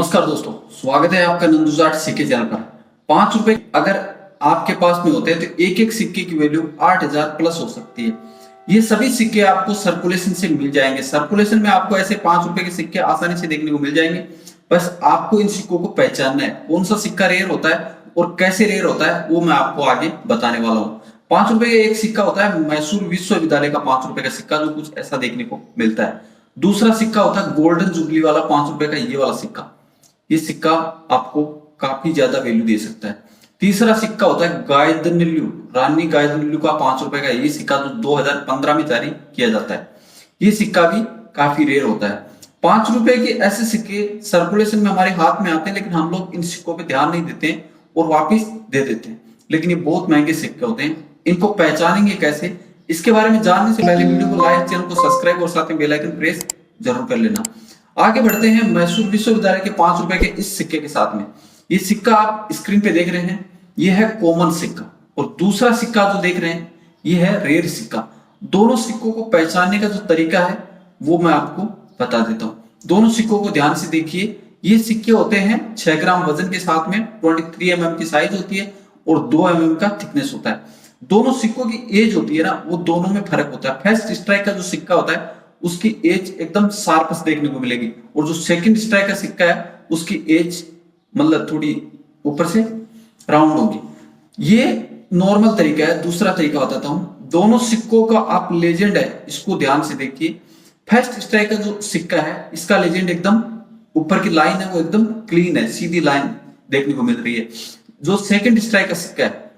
नमस्कार दोस्तों, स्वागत है आपका नंदुजाट सिक्के चैनल पर। 5 रुपए अगर आपके पास में होते हैं तो एक एक सिक्के की वैल्यू 8,000 प्लस हो सकती है। ये सभी सिक्के आपको सर्कुलेशन से मिल जाएंगे। सर्कुलेशन में आपको ऐसे 5 रुपए के सिक्के आसानी से देखने को मिल जाएंगे। बस आपको इन सिक्कों को पहचानना है, कौन सा सिक्का रेयर होता है और कैसे रेयर होता है वो मैं आपको आगे बताने वाला हूँ। 5 रुपए का एक सिक्का होता है मैसूर विश्वविद्यालय का 5 रुपए का सिक्का, जो कुछ ऐसा देखने को मिलता है। दूसरा सिक्का होता है गोल्डन जुबली वाला 5 रुपए का, ये वाला सिक्का। ये सिक्का आपको काफी ज्यादा वैल्यू दे सकता है। तीसरा सिक्का होता है गायदनिल्लू, रानी गायदनिल्लू का 5 रुपए का, ये सिक्का जो 2015 में जारी किया जाता है। ये सिक्का भी काफी रेयर होता है। 5 रुपए के ऐसे सिक्के सर्कुलेशन में हमारे हाथ में आते हैं, लेकिन हम लोग इन सिक्कों पे ध्यान नहीं देते हैं और वापिस दे देते हैं। लेकिन ये बहुत महंगे सिक्के होते हैं। इनको पहचानेंगे कैसे, इसके बारे में जानने से पहले वीडियो को लाइक, चैनल को सब्सक्राइब और साथ में बेल आइकन प्रेस जरूर कर लेना। आगे बढ़ते हैं मैसूर विश्वविद्यालय के 5 रुपए के इस सिक्के के साथ में। ये सिक्का आप स्क्रीन पे देख रहे हैं, ये है कॉमन सिक्का, और दूसरा सिक्का जो देख रहे हैं ये है रेयर सिक्का। दोनों सिक्कों को पहचानने का जो तरीका है वो मैं आपको बता देता हूँ। दोनों सिक्कों को ध्यान से देखिए। ये सिक्के होते हैं 6 ग्राम वजन के साथ में, 23 mm की साइज होती है और 2 mm का थिकनेस होता है। दोनों सिक्कों की एज होती है ना, वो दोनों में फर्क होता है। फर्स्ट स्ट्राइक का जो सिक्का होता है उसकी एज एकदम शार्प देखने को मिलेगी, और जो सेकंड स्ट्राइक का सिक्का है उसकी एज मतलब थोड़ी ऊपर से राउंड होगी। ये नॉर्मल तरीका है। दूसरा तरीका बताता हूं। दोनों सिक्कों का आप लेजेंड है, इसको ध्यान से देखिए। फर्स्ट स्ट्राइक का जो सिक्का है इसका लेजेंड एकदम ऊपर की लाइन है वो एकदम क्लीन है, सीधी लाइन देखने को मिल रही है। जो सेकंड स्ट्राइक का सिक्का है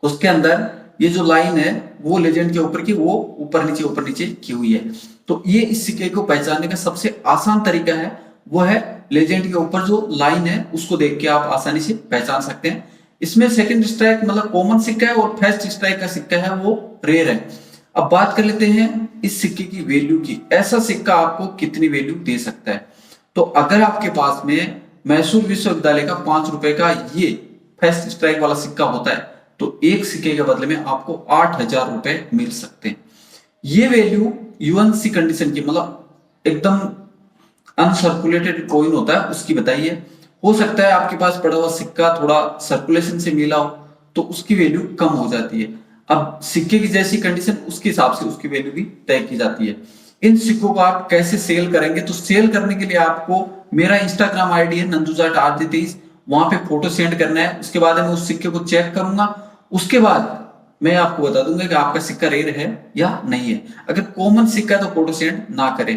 उसके अंदर ये जो लाइन है वो लेजेंड के ऊपर की वो ऊपर नीचे की हुई है। तो ये इस सिक्के को पहचानने का सबसे आसान तरीका है, वो है लेजेंड के ऊपर जो लाइन है उसको देख के आप आसानी से पहचान सकते हैं। इसमें सेकंड स्ट्राइक मतलब कॉमन सिक्का है और फर्स्ट स्ट्राइक का सिक्का है वो रेयर है। अब बात कर लेते हैं इस सिक्के की वैल्यू की। ऐसा सिक्का आपको कितनी वैल्यू दे सकता है? तो अगर आपके पास में मैसूर विश्वविद्यालय का 5 रुपए का ये फर्स्ट स्ट्राइक वाला सिक्का होता है तो एक सिक्के के बदले में आपको 8,000 रुपए मिल सकते हैं। ये वैल्यू यूएनसी कंडीशन की, मतलब एकदम अनसर्कुलेटेड कॉइन होता है उसकी बताइए। हो सकता है आपके पास पड़ा हुआ सिक्का थोड़ा सर्कुलेशन से मिला हो तो उसकी वैल्यू कम हो जाती है। अब सिक्के की जैसी कंडीशन उसके हिसाब से उसकी वैल्यू भी तय की जाती है। इन सिक्कों को आप कैसे सेल करेंगे? तो सेल करने के लिए आपको मेरा इंस्टाग्राम आईडी है नंदुजाट23, वहां पे फोटो सेंड करना है। उसके बाद मैं उस सिक्के को चेक करूंगा, उसके बाद मैं आपको बता दूंगा कि आपका सिक्का रेयर है या नहीं है। अगर कॉमन सिक्का है तो फोटो सेंड ना करें।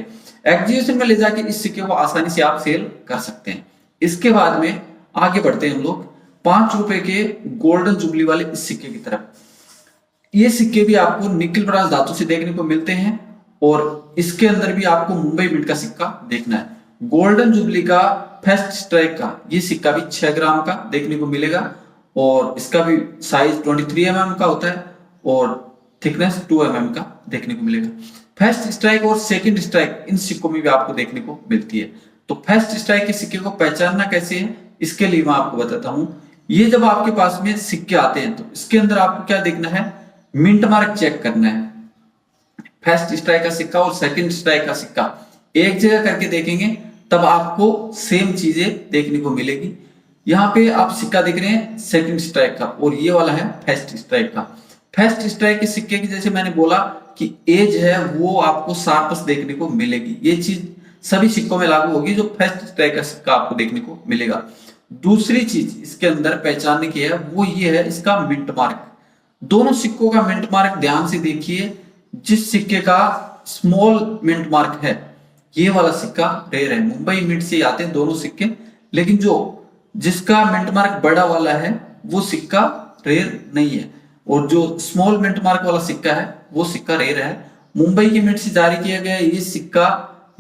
एग्जीबिशन में ले जाके इस सिक्के को आसानी से आप सेल कर सकते हैं। इसके बाद में आगे बढ़ते हैं हम लोग 5 रुपए के गोल्डन जुबली वाले इस सिक्के की तरफ। ये सिक्के भी आपको निकिल ब्रास धातु से देखने को मिलते हैं, और इसके अंदर भी आपको मुंबई मिंट का सिक्का देखना है। गोल्डन जुबली का फर्स्ट स्ट्राइक का ये सिक्का भी 6 ग्राम का देखने को मिलेगा, और इसका भी साइज 23 mm का होता है और थिकनेस 2 mm का देखने को मिलेगा। फर्स्ट स्ट्राइक और सेकंड स्ट्राइक इन सिक्कों में भी आपको देखने को मिलती है। तो फर्स्ट स्ट्राइक के सिक्के को पहचानना कैसे है, इसके लिए मैं आपको बताता हूं। ये जब आपके पास में सिक्के आते हैं तो इसके अंदर आपको क्या देखना है, मिंट मार्क चेक करना है। फर्स्ट स्ट्राइक का सिक्का और सेकंड स्ट्राइक का सिक्का एक जगह करके देखेंगे तब आपको सेम चीजें देखने को मिलेगी। यहाँ पे आप सिक्का देख रहे हैं सेकंड स्ट्राइक का, और ये वाला है फर्स्ट स्ट्राइक का। फर्स्ट स्ट्राइक के सिक्के की जैसे मैंने बोला कि एज है वो आपको शार्पस देखने को मिलेगी। ये चीज सभी सिक्कों में लागू होगी जो फर्स्ट स्ट्राइक का सिक्का आपको देखने को मिलेगा। दूसरी चीज इसके अंदर पहचानने की है वो ये है इसका मिंट मार्क। दोनों सिक्कों का मिंट मार्क ध्यान से देखिए। जिस सिक्के का स्मॉल मिंट मार्क है ये वाला सिक्का रेयर है। मुंबई मिंट से आते हैं दोनों सिक्के, लेकिन जो जिसका मिंट मार्क बड़ा वाला है वो सिक्का रेयर नहीं है, और जो स्मॉल मिंट मार्क वाला सिक्का है वो सिक्का रेयर है। मुंबई की मिंट से जारी किया गया ये सिक्का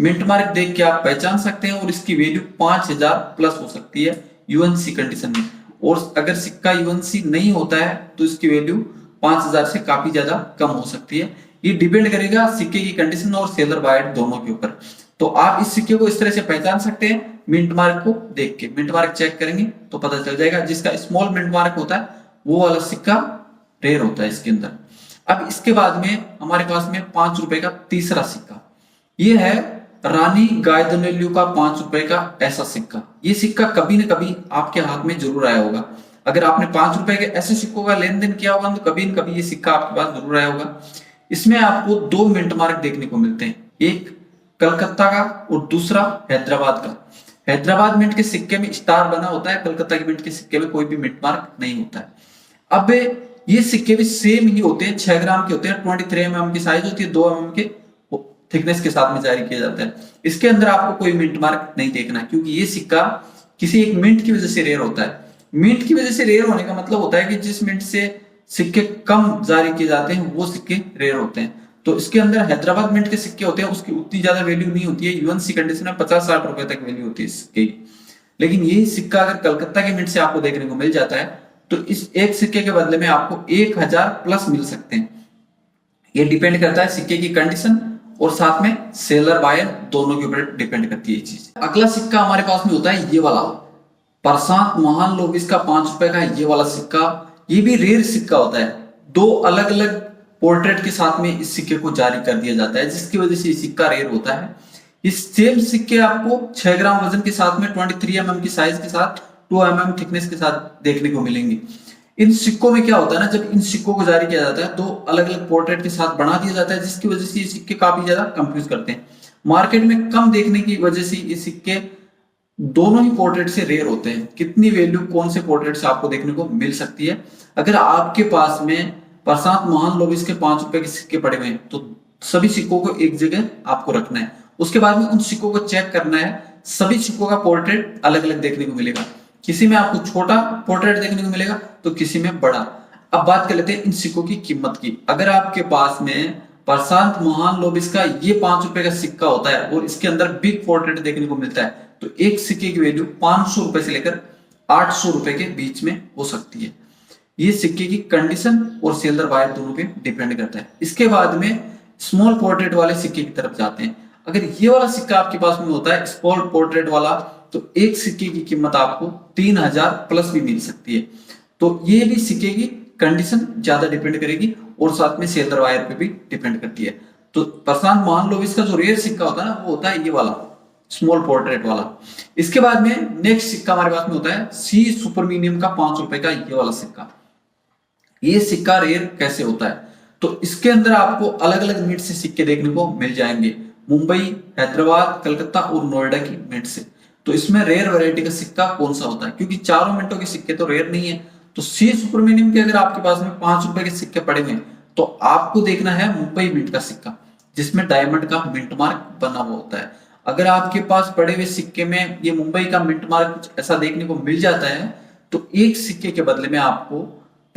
मिंट मार्क देख के आप पहचान सकते हैं, और इसकी वैल्यू 5,000 प्लस हो सकती है यूएनसी कंडीशन में। और अगर सिक्का यूएनसी नहीं होता है तो इसकी वैल्यू 5,000 से काफी ज्यादा कम हो सकती है। ये डिपेंड करेगा सिक्के की कंडीशन और सेलर बायर दोनों के ऊपर। तो आप इस सिक्के को इस तरह से पहचान सकते हैं, मिंट मार्क को देख के। मिंट मार्क चेक करेंगे तो पता चल जाएगा। जिसका स्मॉल मिंट मार्क होता है वो वाला सिक्का रेयर होता है इसके अंदर। अब इसके बाद में हमारे पास में 5 रुपए का तीसरा सिक्का, ये है रानी गायदनेल्यू का 5 रुपए का ऐसा सिक्का। ये सिक्का कभी न कभी आपके हाथ में जरूर आया होगा। अगर आपने 5 रुपए के ऐसे सिक्कों का लेन देन किया होगा तो कभी न कभी ये सिक्का आपके पास जरूर आया होगा। इसमें आपको 2 मिंट मार्क देखने को मिलते हैं, एक कलकत्ता का और दूसरा हैदराबाद का। हैदराबाद मिंट के सिक्के में स्टार बना होता है, कलकत्ता के मिंट के सिक्के में कोई भी मिंट मार्क नहीं होता है। अब ये सिक्के भी सेम ही होते हैं, 6 ग्राम के होते हैं, 23 mm की साइज होती है, 2 mm के थिकनेस के साथ में जारी किया जाता है। इसके अंदर आपको कोई मिंट मार्क नहीं देखना, क्योंकि ये सिक्का किसी एक मिंट की वजह से रेयर होता है। मिंट की वजह से रेयर होने का मतलब होता है कि जिस मिंट से सिक्के कम जारी किए जाते हैं वो सिक्के रेयर होते हैं। तो इसके अंदर हैदराबाद मिंट के सिक्के होते हैं, उसकी उतनी ज्यादा वैल्यू नहीं होती है, यूएनसी कंडीशन में 50-60 रुपए तक वैल्यू होती है इस सिक्के की। लेकिन यही सिक्का अगर कलकत्ता के मिंट से आपको देखने को मिल जाता है तो इस एक सिक्के के बदले में आपको 1000 प्लस मिल सकते हैं। ये डिपेंड करता है सिक्के की कंडीशन और साथ में सेलर बायर दोनों के ऊपर डिपेंड करती है ये चीज। अगला सिक्का हमारे पास में होता है ये वाला, प्रशांत महालनोबिस का 5 रुपए का ये वाला सिक्का। ये भी रेयर सिक्का होता है, 2 अलग अलग पोर्ट्रेट के साथ में इस सिक्के को जारी कर दिया जाता है, जिसकी वजह से ये सिक्का रेयर होता है। इस सेम सिक्के आपको 6 ग्राम वजन के साथ में 23 mm की साइज के साथ 2 mm थिकनेस के साथ देखने को मिलेंगे। इन सिक्कों में क्या होता है ना, जब इन सिक्कों को जारी किया जाता है तो अलग अलग पोर्ट्रेट के साथ बना दिया जाता है, जिसकी वजह से ये सिक्के काफी ज्यादा कंफ्यूज करते हैं। मार्केट में कम देखने की वजह से ये सिक्के दोनों ही पोर्ट्रेट से रेयर होते हैं। कितनी वैल्यू कौन से पोर्ट्रेट से आपको देखने को मिल सकती है, अगर आपके पास में प्रशांत महालनोबिस के 5 रुपए के सिक्के पड़े हुए हैं तो सभी सिक्कों को एक जगह आपको रखना है। उसके बाद में उन सिक्कों को चेक करना है, सभी सिक्कों का पोर्ट्रेट अलग अलग देखने को मिलेगा। किसी में आपको छोटा पोर्ट्रेट देखने को मिलेगा तो किसी में बड़ा। अब बात कर लेते हैं इन सिक्कों की कीमत की। अगर आपके पास में प्रशांत महालनोबिस का ये 5 रुपए का सिक्का होता है और इसके अंदर बिग पोर्ट्रेट देखने को मिलता है तो एक सिक्के की वैल्यू 500 रुपए से लेकर 800 रुपए के बीच में हो सकती है। ये सिक्के की कंडीशन और सेलर बायर दोनों पे डिपेंड करता है। इसके बाद में स्मॉल पोर्ट्रेट वाले सिक्के की तरफ जाते हैं। अगर ये वाला सिक्का आपके पास में होता है स्मॉल पोर्ट्रेट वाला तो एक सिक्के की कीमत आपको 3000 प्लस भी मिल सकती है। तो ये भी सिक्के की कंडीशन ज्यादा डिपेंड करेगी और साथ में सेलर बायर पे भी डिपेंड करती है। तो प्रशांत महालनोबिस का जो रेयर सिक्का होता है ना वो होता है ये वाला स्मॉल पोर्ट्रेट वाला। इसके बाद में नेक्स्ट सिक्का हमारे पास में होता है सी सुपरमीनियम का 5 रुपए का ये वाला सिक्का। ये सिक्का रेयर कैसे होता है, तो इसके अंदर आपको अलग अलग मिंट से सिक्के देखने को मिल जाएंगे, मुंबई, हैदराबाद, कलकत्ता और नोएडा की मिंट से। तो इसमें रेयर वैरायटी का सिक्का कौन सा होता है, क्योंकि चारों मिंटों के सिक्के तो रेयर नहीं है। तो सी सुपरमीनियम के अगर आपके पास में 5 रुपए के सिक्के पड़े हुए तो आपको देखना है मुंबई मिंट का सिक्का, जिसमें डायमंड का मिंट मार्क बना हुआ होता है। अगर आपके पास पड़े हुए सिक्के में ये मुंबई का मिंट मार्क कुछ ऐसा देखने को मिल जाता है तो एक सिक्के के बदले में आपको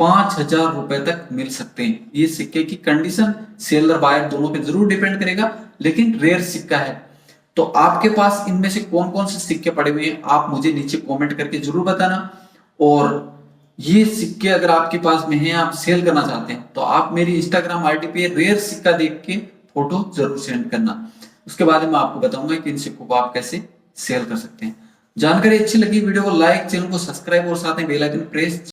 5000 रुपए तक मिल सकते हैं। ये सिक्के की कंडीशन सेलर बायर दोनों पे जरूर डिपेंड करेगा, लेकिन रेयर सिक्का है। तो आपके पास इनमें से कौन कौन से सिक्के पड़े हुए हैं आप मुझे नीचे कमेंट करके जरूर बताना। और ये सिक्के अगर आपके पास में हैं, आप सेल करना चाहते हैं तो आप मेरी इंस्टाग्राम आईडी पे रेयर सिक्का देख के फोटो जरूर सेंड करना। उसके बाद मैं आपको बताऊंगा कि इन सिक्कों को आप कैसे सेल कर सकते हैं। जानकारी अच्छी लगी वीडियो को लाइक, चैनल को सब्सक्राइब और साथ में बेल आइकन प्रेस